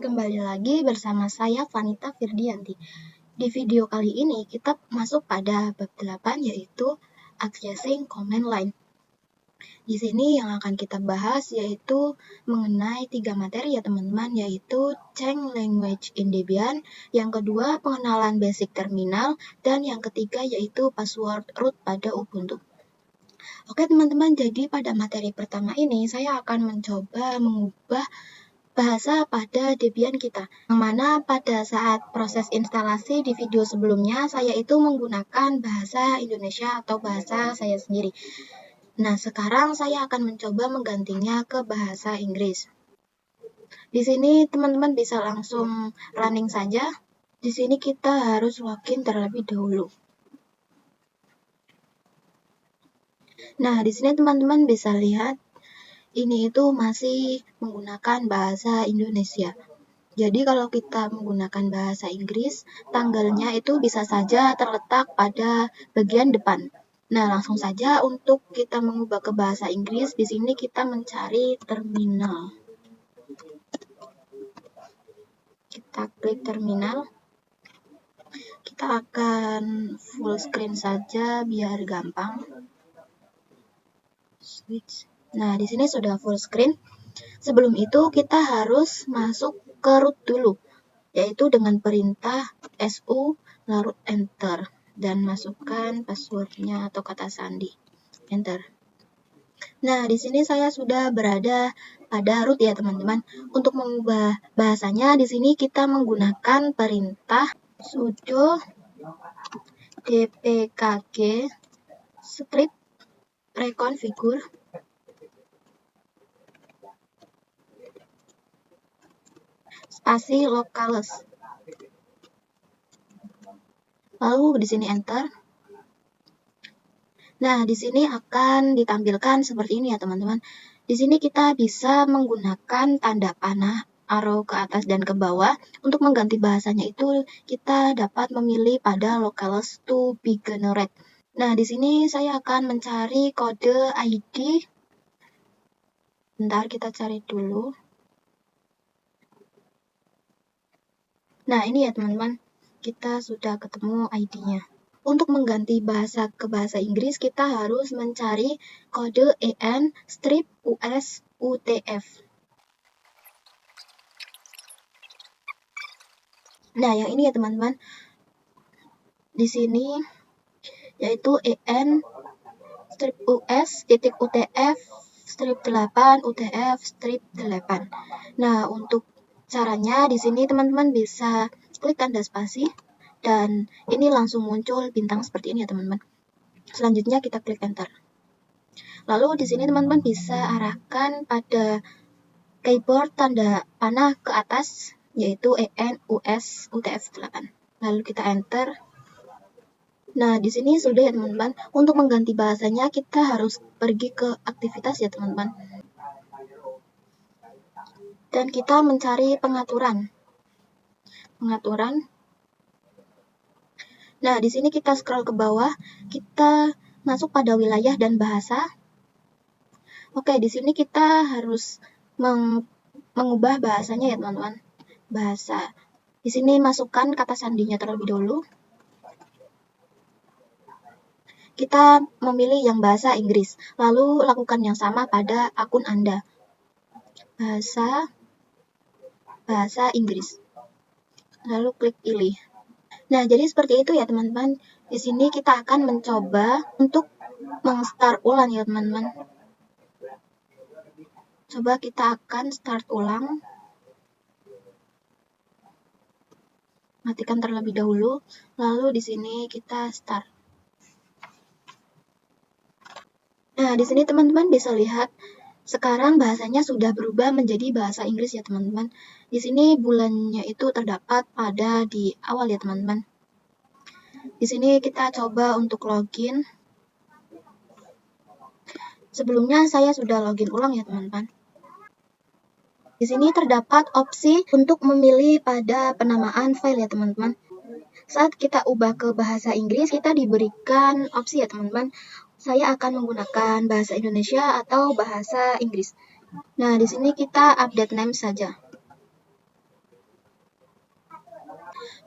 kembali lagi bersama saya Vanita Firdianti. Di video kali ini kita masuk pada bab 8 yaitu Accessing Command Line. Di sini yang akan kita bahas yaitu mengenai 3 materi ya teman-teman, yaitu Change Language in Debian, yang kedua pengenalan basic terminal, dan yang ketiga yaitu password root pada Ubuntu. Oke teman-teman, jadi pada materi pertama ini saya akan mencoba mengubah bahasa pada Debian kita, yang mana pada saat proses instalasi di video sebelumnya saya itu menggunakan bahasa Indonesia atau bahasa saya sendiri. Nah, sekarang saya akan mencoba menggantinya ke bahasa Inggris. Di sini teman-teman bisa langsung running saja. Di sini kita harus login terlebih dahulu. Nah, di sini teman-teman bisa lihat ini itu masih menggunakan bahasa Indonesia. Jadi kalau kita menggunakan bahasa Inggris, tanggalnya itu bisa saja terletak pada bagian depan. Nah, langsung saja untuk kita mengubah ke bahasa Inggris, di sini kita mencari terminal. Kita klik terminal. Kita akan full screen saja biar gampang. Switch. Nah, di sini sudah full screen. Sebelum itu kita harus masuk ke root dulu, yaitu dengan perintah su lalu enter dan masukkan passwordnya atau kata sandi. Enter. Nah, di sini saya sudah berada pada root ya teman-teman. Untuk mengubah bahasanya di sini kita menggunakan perintah sudo dpkg strip reconfigure spasi locales. Lalu di sini enter. Nah, di sini akan ditampilkan seperti ini ya teman-teman. Di sini kita bisa menggunakan tanda panah, arrow ke atas dan ke bawah. Untuk mengganti bahasanya itu kita dapat memilih pada locales to be generate. Nah, di sini saya akan mencari kode ID. Bentar, kita cari dulu. Nah, ini ya teman-teman. Kita sudah ketemu ID-nya. Untuk mengganti bahasa ke bahasa Inggris, kita harus mencari kode EN strip US UTF. Nah, yang ini ya teman-teman. Di sini yaitu EN strip US titik UTF strip 8 UTF strip 8. Nah, untuk caranya di sini teman-teman bisa klik tanda spasi dan ini langsung muncul bintang seperti ini ya teman-teman. Selanjutnya kita klik enter. Lalu di sini teman-teman bisa arahkan pada keyboard tanda panah ke atas yaitu EN US UTF 8. Lalu kita enter. Nah, di sini sudah ya teman-teman. Untuk mengganti bahasanya kita harus pergi ke aktivitas ya teman-teman. Dan kita mencari pengaturan. Nah, di sini kita scroll ke bawah, kita masuk pada wilayah dan bahasa. Oke, di sini kita harus mengubah bahasanya ya teman-teman. Bahasa. Di sini masukkan kata sandinya terlebih dahulu. Kita memilih yang bahasa Inggris, lalu lakukan yang sama pada akun Anda. Bahasa Inggris. Lalu klik pilih. Nah, jadi seperti itu ya teman-teman. Di sini kita akan mencoba untuk meng-start ulang ya teman-teman. Coba kita akan start ulang. Matikan terlebih dahulu, lalu di sini kita start. Nah, di sini teman-teman bisa lihat sekarang bahasanya sudah berubah menjadi bahasa Inggris ya teman-teman. Di sini bulannya itu terdapat pada di awal ya teman-teman. Di sini kita coba untuk login. Sebelumnya saya sudah login ulang ya teman-teman. Di sini terdapat opsi untuk memilih pada penamaan file ya teman-teman. Saat kita ubah ke bahasa Inggris, kita diberikan opsi ya teman-teman. Saya akan menggunakan bahasa Indonesia atau bahasa Inggris. Nah, di sini kita update name saja.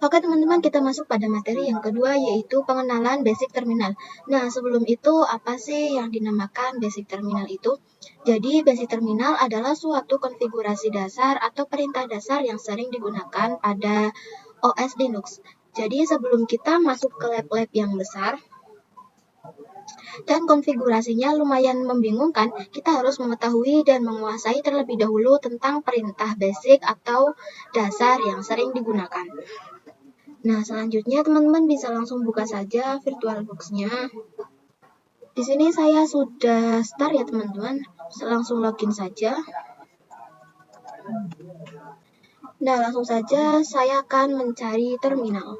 Oke teman-teman, kita masuk pada materi yang kedua, yaitu pengenalan basic terminal. Nah, sebelum itu apa sih yang dinamakan basic terminal itu? Jadi, basic terminal adalah suatu konfigurasi dasar atau perintah dasar yang sering digunakan pada OS Linux. Jadi, sebelum kita masuk ke lab-lab yang besar, dan konfigurasinya lumayan membingungkan, kita harus mengetahui dan menguasai terlebih dahulu tentang perintah basic atau dasar yang sering digunakan. Nah, selanjutnya teman-teman bisa langsung buka saja VirtualBox-nya. Di sini saya sudah start ya teman-teman, langsung login saja. Nah, langsung saja saya akan mencari terminal.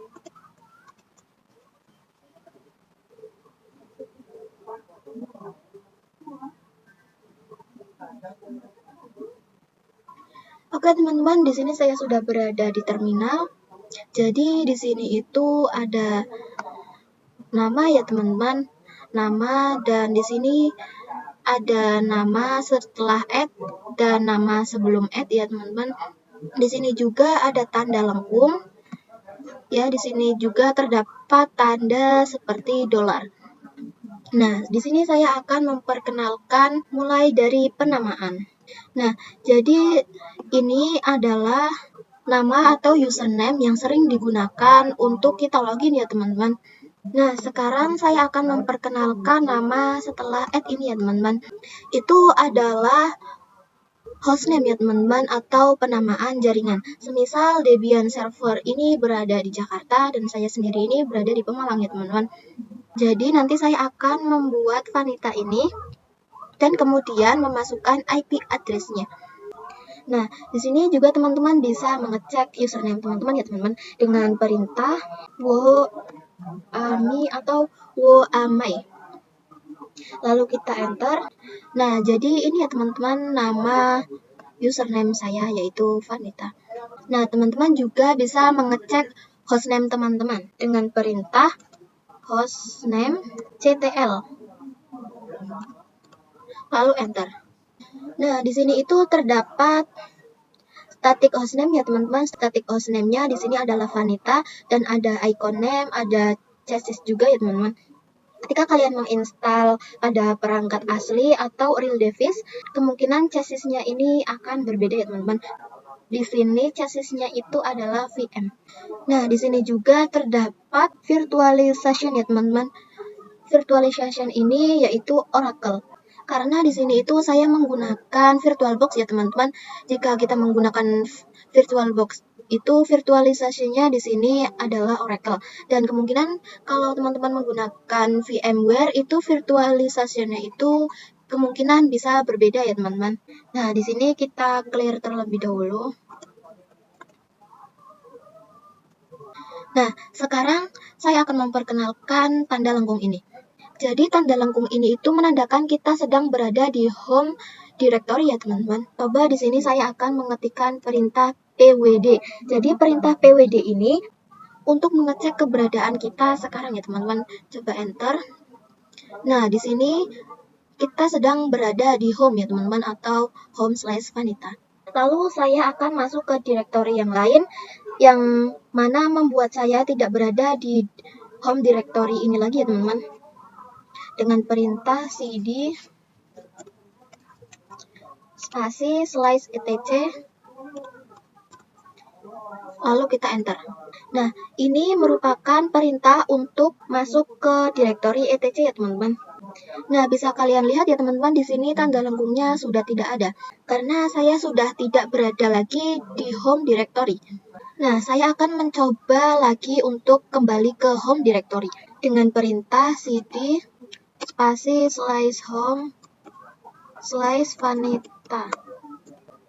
Oke teman-teman, di sini saya sudah berada di terminal. Jadi di sini itu ada nama ya teman-teman, nama, dan di sini ada nama setelah add dan nama sebelum add ya teman-teman. Di sini juga ada tanda lengkung. Ya, di sini juga terdapat tanda seperti dolar. Nah, di sini saya akan memperkenalkan mulai dari penamaan. Nah, jadi ini adalah nama atau username yang sering digunakan untuk kita login ya teman-teman. Nah, sekarang saya akan memperkenalkan nama setelah add ini ya teman-teman. Itu adalah hostname ya teman-teman, atau penamaan jaringan. Semisal Debian server ini berada di Jakarta dan saya sendiri ini berada di Pemalang ya teman-teman. Jadi nanti saya akan membuat Vanita ini dan kemudian memasukkan IP address-nya. Nah, di sini juga teman-teman bisa mengecek username teman-teman ya teman-teman dengan perintah woami atau woamai. Lalu kita enter. Nah, jadi ini ya teman-teman nama username saya yaitu Vanita. Nah, teman-teman juga bisa mengecek hostname teman-teman dengan perintah hostname ctl. Lalu enter. Nah, di sini itu terdapat static hostname ya teman-teman. Static hostname-nya di sini adalah Vanita dan ada icon name, ada chassis juga ya teman-teman. Ketika kalian menginstal pada perangkat asli atau real device, kemungkinan chassisnya ini akan berbeda ya teman-teman. Di sini chassisnya itu adalah VM. Nah, di sini juga terdapat virtualization ya teman-teman. Virtualization ini yaitu Oracle. Karena di sini itu saya menggunakan VirtualBox ya teman-teman. Jika kita menggunakan VirtualBox itu virtualisasinya di sini adalah Oracle. Dan kemungkinan kalau teman-teman menggunakan VMware itu virtualisasinya itu kemungkinan bisa berbeda ya teman-teman. Nah, di sini kita clear terlebih dahulu. Nah, sekarang saya akan memperkenalkan tanda lengkung ini. Jadi tanda lengkung ini itu menandakan kita sedang berada di home directory ya teman-teman. Coba di sini saya akan mengetikkan perintah pwd. Jadi perintah pwd ini untuk mengecek keberadaan kita sekarang ya teman-teman. Coba enter. Nah, di sini kita sedang berada di home ya teman-teman, atau home/vanita. Lalu saya akan masuk ke directory yang lain yang mana membuat saya tidak berada di home directory ini lagi ya teman-teman. Dengan perintah cd spasi /etc, lalu kita enter. Nah, ini merupakan perintah untuk masuk ke directory etc ya teman-teman. Nah, bisa kalian lihat ya teman-teman, di sini tanda lengkungnya sudah tidak ada karena saya sudah tidak berada lagi di home directory. Nah, saya akan mencoba lagi untuk kembali ke home directory dengan perintah cd spasi /home/vanita.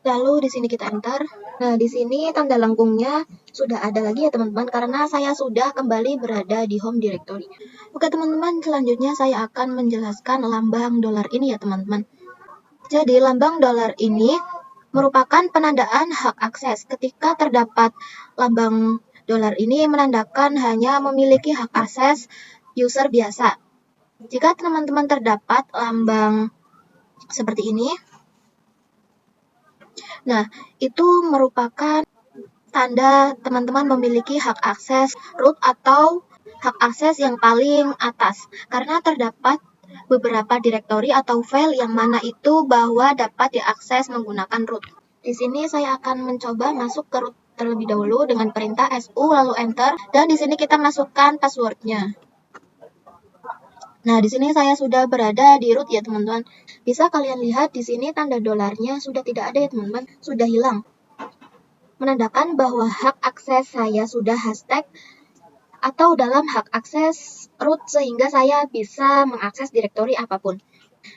Lalu di sini kita enter. Nah, di sini tanda lengkungnya sudah ada lagi ya teman-teman karena saya sudah kembali berada di home directory. Oke teman-teman, selanjutnya saya akan menjelaskan lambang dolar ini ya teman-teman. Jadi lambang dolar ini merupakan penandaan hak akses. Ketika terdapat lambang dolar ini menandakan hanya memiliki hak akses user biasa. Jika teman-teman terdapat lambang seperti ini, nah itu merupakan tanda teman-teman memiliki hak akses root atau hak akses yang paling atas, karena terdapat beberapa direktori atau file yang mana itu bahwa dapat diakses menggunakan root. Di sini saya akan mencoba masuk ke root terlebih dahulu dengan perintah su lalu enter, dan di sini kita masukkan passwordnya. Nah, di sini saya sudah berada di root ya teman-teman. Bisa kalian lihat di sini tanda dolarnya sudah tidak ada ya teman-teman, sudah hilang. Menandakan bahwa hak akses saya sudah hashtag atau dalam hak akses root sehingga saya bisa mengakses direktori apapun.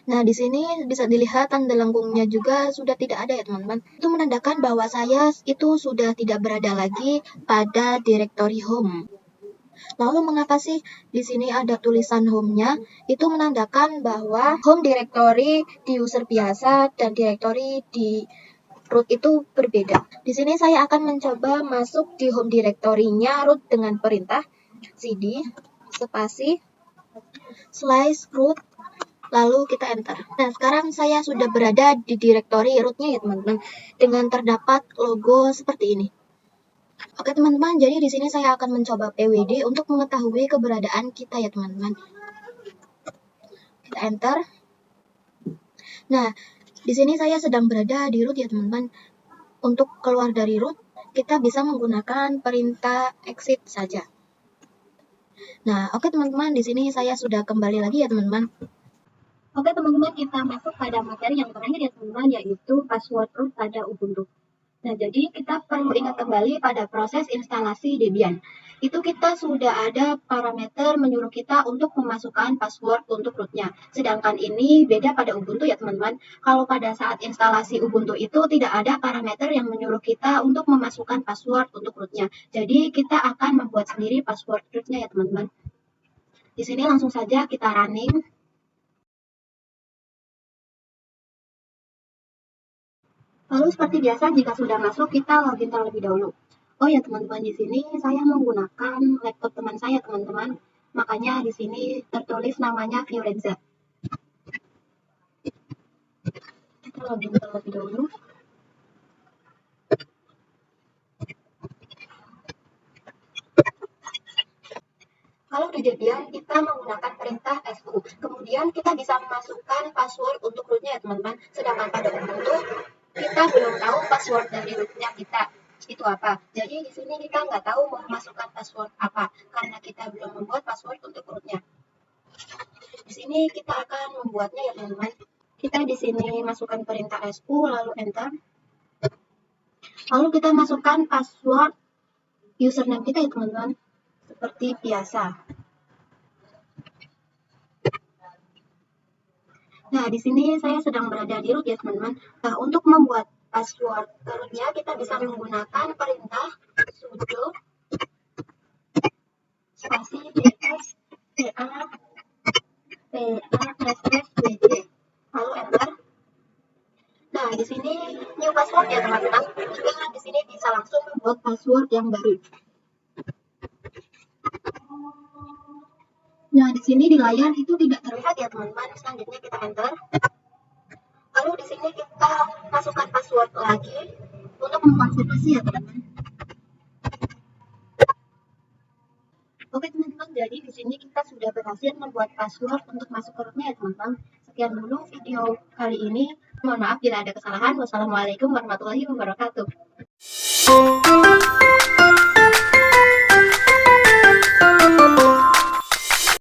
Nah, di sini bisa dilihat tanda lengkungnya juga sudah tidak ada ya teman-teman. Itu menandakan bahwa saya itu sudah tidak berada lagi pada direktori home. Lalu mengapa sih di sini ada tulisan home-nya? Itu menandakan bahwa home directory di user biasa dan directory di root itu berbeda. Di sini saya akan mencoba masuk di home directory-nya root dengan perintah cd spasi / root lalu kita enter. Nah, sekarang saya sudah berada di directory root-nya ya teman-teman, dengan terdapat logo seperti ini. Oke teman-teman, jadi di sini saya akan mencoba pwd untuk mengetahui keberadaan kita ya teman-teman. Kita enter. Nah, di sini saya sedang berada di root ya teman-teman. Untuk keluar dari root, kita bisa menggunakan perintah exit saja. Nah, oke teman-teman, di sini saya sudah kembali lagi ya teman-teman. Oke teman-teman, kita masuk pada materi yang terakhir ya teman-teman, yaitu password root pada Ubuntu. Nah, jadi kita perlu ingat kembali pada proses instalasi Debian. Itu kita sudah ada parameter menyuruh kita untuk memasukkan password untuk rootnya. Sedangkan ini beda pada Ubuntu ya teman-teman. Kalau pada saat instalasi Ubuntu itu tidak ada parameter yang menyuruh kita untuk memasukkan password untuk rootnya. Jadi kita akan membuat sendiri password rootnya ya teman-teman. Di sini langsung saja kita running. Lalu seperti biasa jika sudah masuk kita login terlebih dahulu. Oh ya teman-teman, di sini saya menggunakan laptop teman saya teman-teman. Makanya di sini tertulis namanya Fiorenza. Kita login terlebih dahulu. Kalau di Debian kita menggunakan perintah su. Kemudian kita bisa memasukkan password untuk rootnya ya teman-teman. Sedangkan pada Ubuntu kita belum tahu password dari rootnya kita itu apa. Jadi di sini kita nggak tahu mau masukkan password apa karena kita belum membuat password untuk rootnya. Di sini kita akan membuatnya ya teman-teman. Kita di sini masukkan perintah su lalu enter. Lalu kita masukkan password username kita ya teman-teman. Seperti biasa. Nah, di sini saya sedang berada di root ya teman-teman. Nah, untuk membuat password rootnya kita bisa menggunakan perintah sudo spasi ps wd lalu enter. Nah, di sini new password ya teman-teman. Kita di sini bisa langsung membuat password yang baru. Nah, di sini di layar itu tidak terlihat ya teman-teman. Selanjutnya kita enter. Lalu di sini kita masukkan password lagi untuk mengkonfirmasi ya teman-teman. Oke teman-teman, jadi di sini kita sudah berhasil membuat password untuk masuk ke rootnya ya teman-teman. Sekian dulu video kali ini. Mohon maaf bila ada kesalahan. Wassalamualaikum warahmatullahi wabarakatuh.